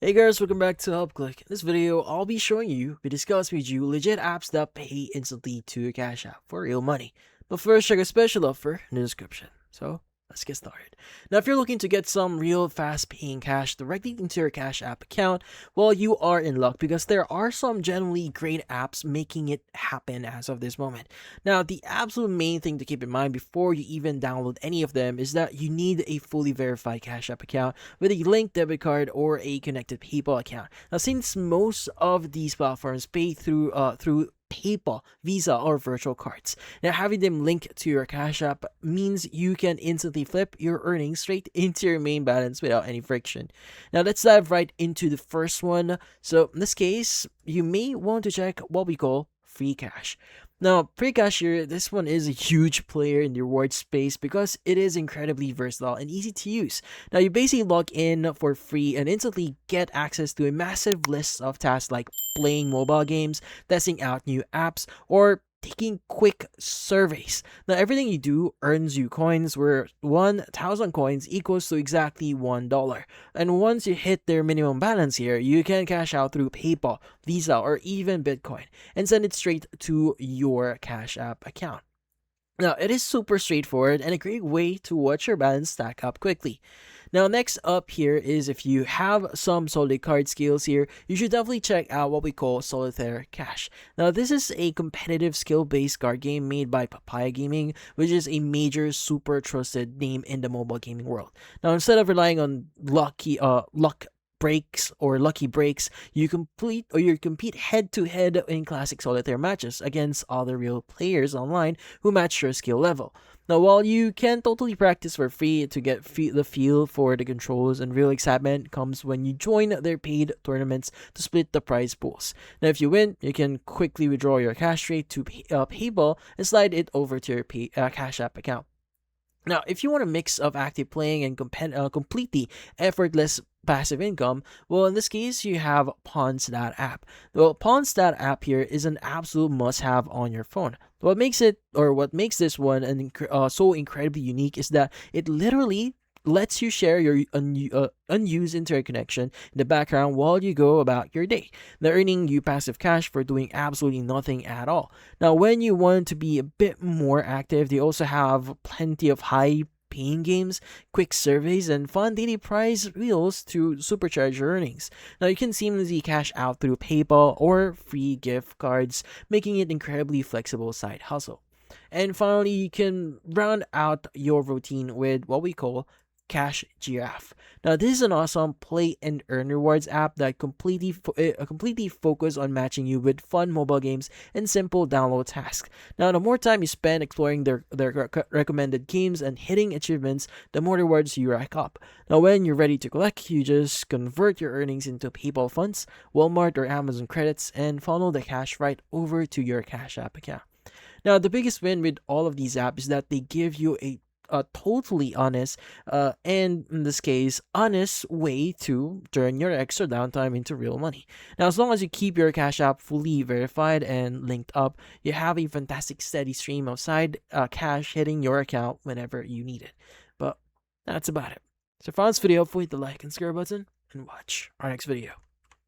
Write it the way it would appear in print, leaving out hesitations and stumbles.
Hey guys, welcome back to HelpClick. In this video, I'll be showing you, we discuss with you legit apps that pay instantly to your Cash App for real money. But first, check a special offer in the description. So, let's get started. Now, if you're looking to get some real fast paying cash directly into your Cash App account, well, you are in luck because there are some genuinely great apps making it happen as of this moment. Now, the absolute main thing to keep in mind before you even download any of them is that you need a fully verified Cash App account with a linked debit card or a connected PayPal account. Now, since most of these platforms pay through PayPal, Visa, or virtual cards. Now, having them linked to your Cash App means you can instantly flip your earnings straight into your main balance without any friction. Now, let's dive right into the first one. So, in this case, you may want to check what we call free cash. Now, free cash here, this one is a huge player in the reward space because it is incredibly versatile and easy to use. Now, you basically log in for free and instantly get access to a massive list of tasks like playing mobile games, testing out new apps, or taking quick surveys. Now, everything you do earns you coins, where 1,000 coins equals to exactly $1. And once you hit their minimum balance here, you can cash out through PayPal, Visa, or even Bitcoin and send it straight to your Cash App account. Now, it is super straightforward and a great way to watch your balance stack up quickly. Now, next up here is if you have some solid card skills here, you should definitely check out what we call Solitaire Cash. Now, this is a competitive skill-based card game made by Papaya Gaming, which is a major super trusted name in the mobile gaming world. Now, instead of relying on luck breaks or lucky breaks, you compete head to head in classic solitaire matches against other real players online who match your skill level. Now, while you can totally practice for free to get the feel for the controls, and real excitement comes when you join their paid tournaments to split the prize pools. Now, if you win, you can quickly withdraw your cash straight to PayPal and slide it over to your Cash App account. Now, if you want a mix of active playing and completely effortless passive income, well, in this case, you have Pawnstat app. Well, Pawnstat app here is an absolute must-have on your phone. What makes this one so incredibly unique is that it literally lets you share your unused internet connection in the background while you go about your day. Now, earning you passive cash for doing absolutely nothing at all. Now, when you want to be a bit more active, they also have plenty of high paying games, quick surveys, and fun daily prize wheels to supercharge your earnings. Now, you can seamlessly cash out through PayPal or free gift cards, making it incredibly flexible side hustle. And finally, you can round out your routine with what we call Cash Giraffe. Now, this is an awesome play and earn rewards app that completely focus on matching you with fun mobile games and simple download tasks. Now, the more time you spend exploring their recommended games and hitting achievements, the more rewards you rack up. Now, when you're ready to collect, you just convert your earnings into PayPal funds, Walmart or Amazon credits, and funnel the cash right over to your Cash App account. Now, the biggest win with all of these apps is that they give you a totally honest, and in this case, honest way to turn your extra downtime into real money. Now, as long as you keep your Cash App fully verified and linked up, you have a fantastic steady stream of side cash hitting your account whenever you need it. But that's about it. So if you found this video helpful, hit the like and subscribe button and watch our next video.